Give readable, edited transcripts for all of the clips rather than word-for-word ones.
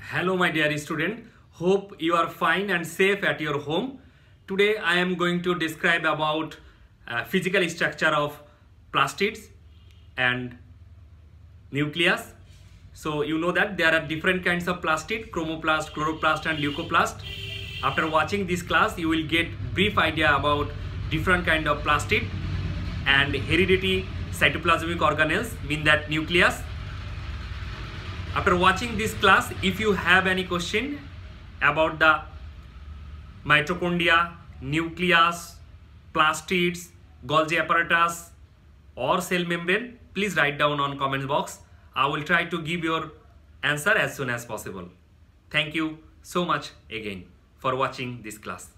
Hello, my dear student. Hope you are fine and safe at your home. Today, I am going to describe about physical structure of plastids and nucleus. So you know that there are different kinds of plastid: chromoplast, chloroplast, and leucoplast. After watching this class, you will get brief idea about different kind of plastid and heredity cytoplasmic organelles, mean that nucleus. After watching this class, if you have any question about the mitochondria, nucleus, plastids, Golgi apparatus or cell membrane, please write down on comment box. I will try to give your answer as soon as possible. Thank you so much again for watching this class.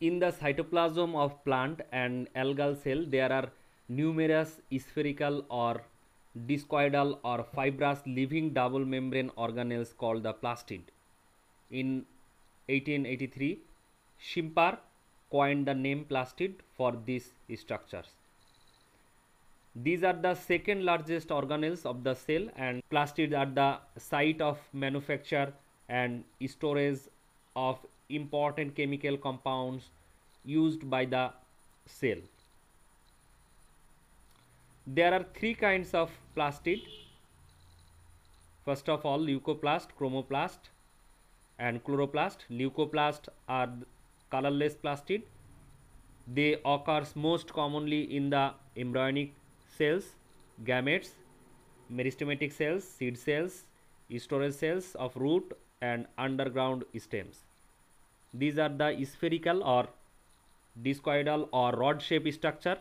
In the cytoplasm of plant and algal cell, there are numerous spherical or discoidal or fibrous living double membrane organelles called the plastid. In 1883, Schimpar coined the name plastid for these structures. These are the second largest organelles of the cell, and plastids are the site of manufacture and storage of important chemical compounds used by the cell. There are three kinds of plastid. First of all, leucoplast, chromoplast, and chloroplast. Leucoplast are colorless plastid. They occur most commonly in the embryonic cells, gametes, meristematic cells, seed cells, storage cells of root and underground stems. These are the spherical or discoidal or rod-shaped structure.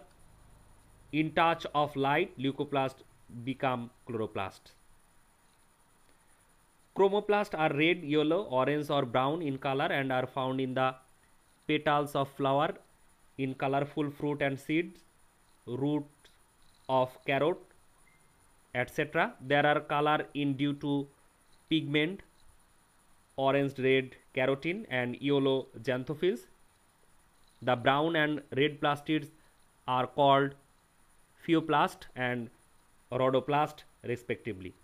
In touch of light, leucoplast become chloroplast. Chromoplast are red, yellow, orange or brown in color and are found in the petals of flower, in colorful fruit and seeds, roots of carrot, etc. There are color in due to pigment, orange, red, carotene and yellow xanthophylls. The brown and red plastids are called pheoplast and rhodoplast respectively.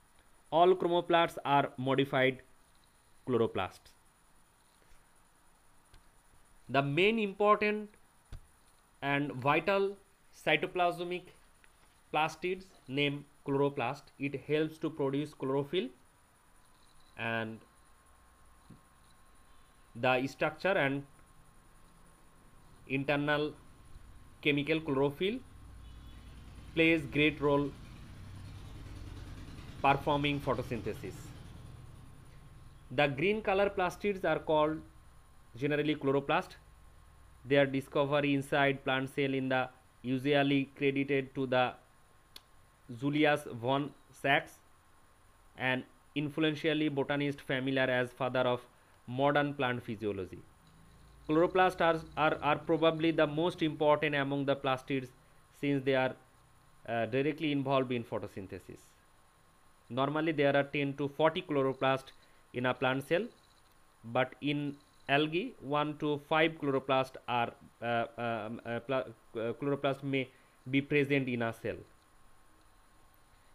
All chromoplasts are modified chloroplasts. The main important and vital cytoplasmic plastids named chloroplast. It helps to produce chlorophyll, and the structure and internal chemical chlorophyll plays great role performing photosynthesis. The green color plastids are called generally chloroplast. Their discovery inside plant cell in the usually credited to the Julius von Sachs, an influentially botanist familiar as father of modern plant physiology. Chloroplasts are probably the most important among the plastids since they are directly involved in photosynthesis. Normally there are 10 to 40 chloroplasts in a plant cell, but in algae 1 to 5 chloroplasts may be present in a cell.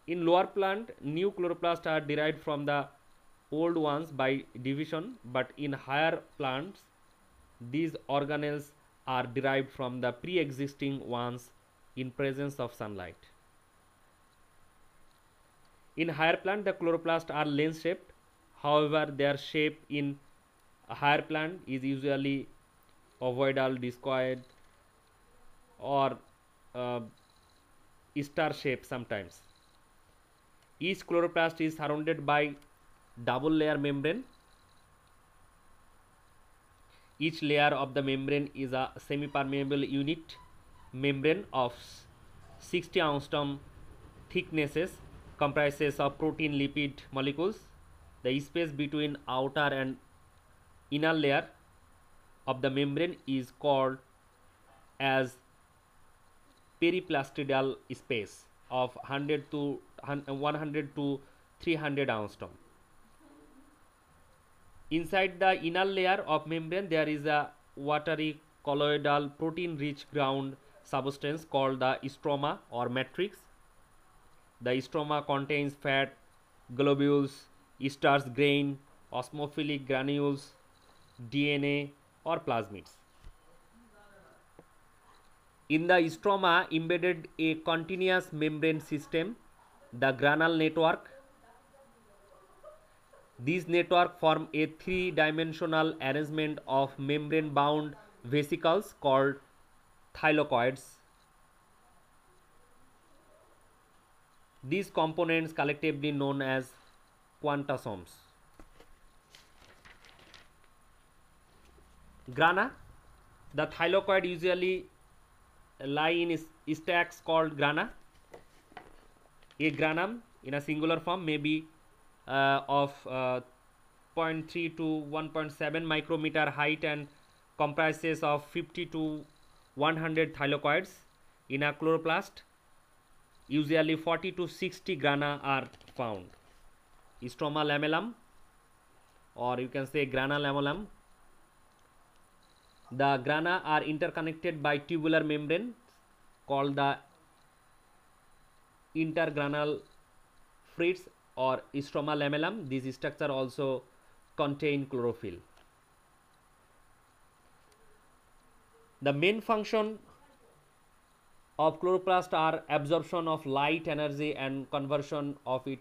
In lower plant, new chloroplasts are derived from the old ones by division, but in higher plants these organelles are derived from the pre-existing ones in presence of sunlight. In higher plant, the chloroplasts are lens shaped. However, their shape in a higher plant is usually ovoidal, discoid or star shape sometimes. Each chloroplast is surrounded by double layer membrane. Each layer of the membrane is a semi-permeable unit membrane of 60 angstrom thicknesses, comprises of protein lipid molecules. The space between outer and inner layer of the membrane is called as periplastidal space of 100 to 300 angstrom. Inside the inner layer of membrane there is a watery colloidal protein rich ground substance called the stroma or matrix. The stroma contains fat, globules, starch grain, osmophilic granules, DNA or plasmids. In the stroma embedded a continuous membrane system, the granule network. These networks form a three-dimensional arrangement of membrane-bound vesicles called thylakoids. These components collectively known as quantasomes. Grana. The thylakoid usually lie in stacks called grana. A granum in a singular form may be of 0.3 to 1.7 micrometer height and comprises of 50 to 100 thylakoids. In a chloroplast, usually 40 to 60 grana are found. Stroma lamellum, or you can say grana lamellum. The grana are interconnected by tubular membranes called the intergranal frieze or stroma lamellum. These structure also contain chlorophyll. The main function of chloroplast are absorption of light energy and conversion of it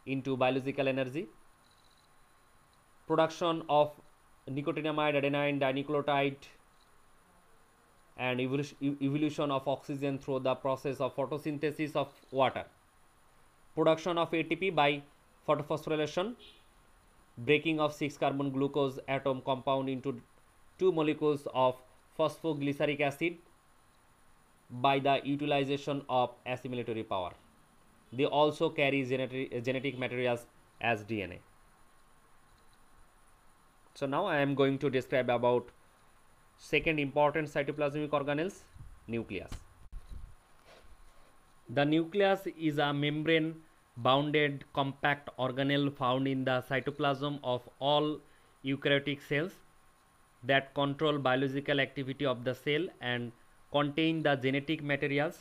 into biological energy, production of nicotinamide adenine dinucleotide, and evolution of oxygen through the process of photosynthesis of water, production of ATP by photophosphorylation, breaking of 6-carbon glucose atom compound into 2 molecules of phosphoglyceric acid by the utilization of assimilatory power. They also carry genetic materials as DNA. So now I am going to describe about second important cytoplasmic organelles, nucleus. The nucleus is a membrane bounded compact organelle found in the cytoplasm of all eukaryotic cells that control biological activity of the cell and contain the genetic materials.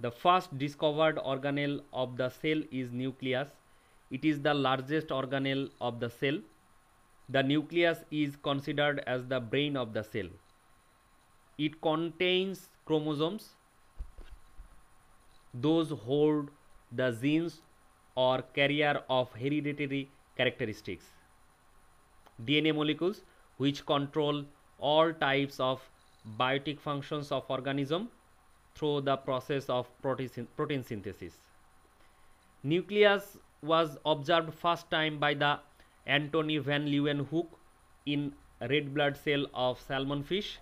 The first discovered organelle of the cell is nucleus. It is the largest organelle of the cell. The nucleus is considered as the brain of the cell. It contains chromosomes. Those hold the genes or carrier of hereditary characteristics. DNA molecules which control all types of biotic functions of organism through the process of protein synthesis. Nucleus was observed first time by the Antony van Leeuwenhoek in red blood cell of salmon fish.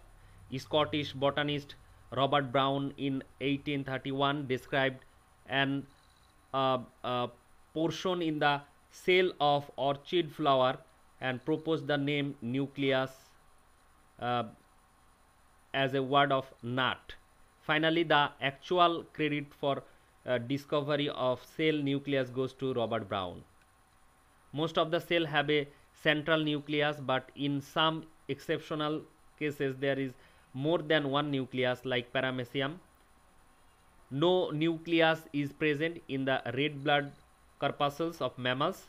Scottish botanist Robert Brown in 1831 described an portion in the cell of orchid flower and proposed the name nucleus as a word of nut. Finally, the actual credit for discovery of cell nucleus goes to Robert Brown. Most of the cell have a central nucleus, but in some exceptional cases there is more than one nucleus, like paramecium. No nucleus is present in the red blood corpuscles of mammals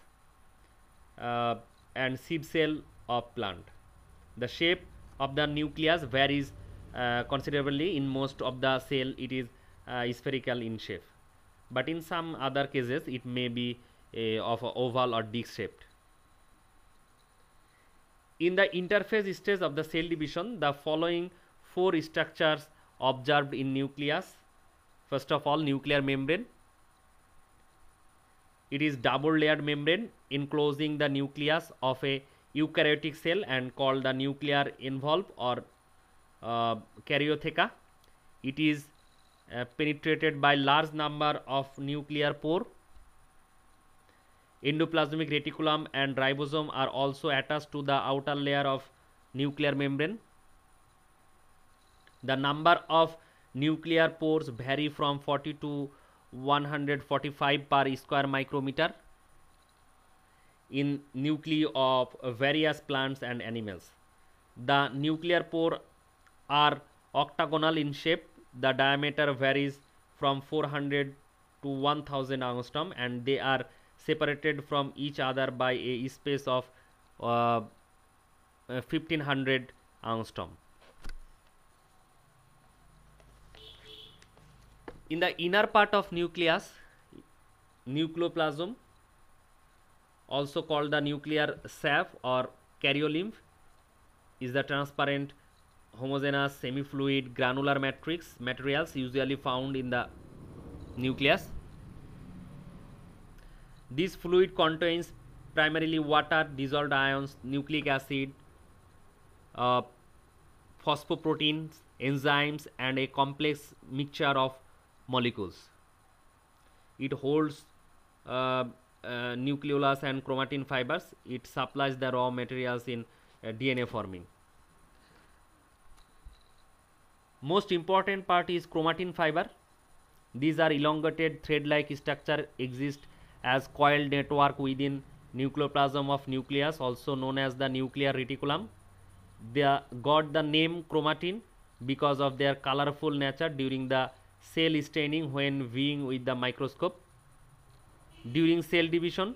and seed cell of plant. The shape of the nucleus varies considerably. In most of the cell it is spherical in shape, but in some other cases it may be of a oval or disc shaped. In the interphase stage of the cell division, the following 4 structures observed in nucleus. First of all, nuclear membrane. It is double layered membrane enclosing the nucleus of a eukaryotic cell and called the nuclear envelope or karyotheca. It is penetrated by large number of nuclear pore. Endoplasmic reticulum and ribosome are also attached to the outer layer of nuclear membrane. The number of nuclear pores vary from 40 to 145 per square micrometer in nuclei of various plants and animals. The nuclear pore are octagonal in shape. The diameter varies from 400 to 1000 angstrom, and they are separated from each other by a space of 1500 angstrom. In the inner part of nucleus, nucleoplasm, also called the nuclear sac or karyolymph, is the transparent, homogeneous, semi-fluid, granular materials usually found in the nucleus. This fluid contains primarily water, dissolved ions, nucleic acid, phosphoproteins, enzymes, and a complex mixture of molecules. It holds nucleolus and chromatin fibers. It supplies the raw materials in DNA forming. Most important part is chromatin fiber. These are elongated thread-like structure exist as coiled network within nucleoplasm of nucleus, also known as the nuclear reticulum. They got the name chromatin because of their colorful nature during the cell staining when viewing with the microscope. During cell division,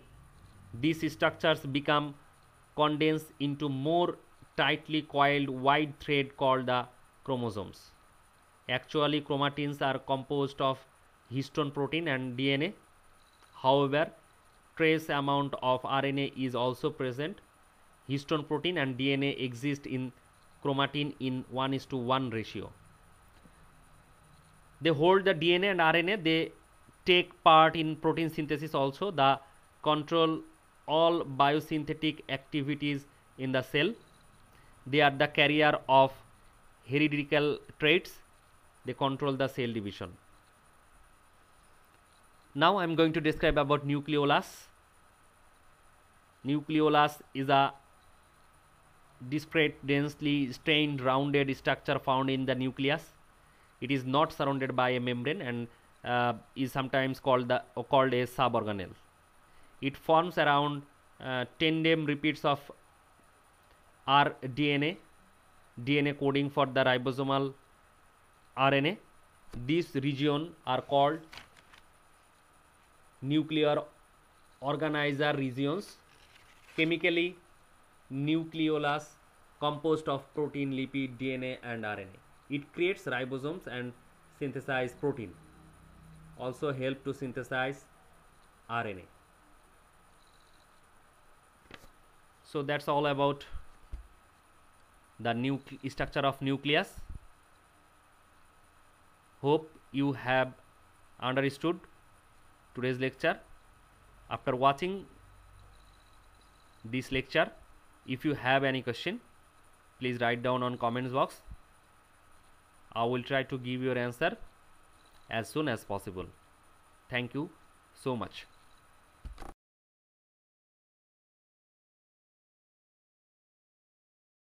these structures become condensed into more tightly coiled wide thread called the chromosomes. Actually, chromatins are composed of histone protein and DNA. However, trace amount of RNA is also present. Histone protein and DNA exist in chromatin in 1:1 ratio. They hold the DNA and RNA. They take part in protein synthesis also. The control all biosynthetic activities in the cell. They are the carrier of hereditary traits. They control the cell division. Now I am going to describe about nucleolus. Nucleolus is a discrete, densely strained, rounded structure found in the nucleus. It is not surrounded by a membrane and is sometimes called a suborganelle. It forms around 10 repeats of rDNA, DNA coding for the ribosomal RNA. These regions are called nuclear organizer regions. Chemically, nucleolus composed of protein, lipid, DNA and RNA. It creates ribosomes and synthesize protein. Also help to synthesize RNA. So that's all about the structure of nucleus. Hope you have understood today's lecture. After watching this lecture, if you have any question, please write down on comments box. I will try to give your answer as soon as possible. Thank you so much.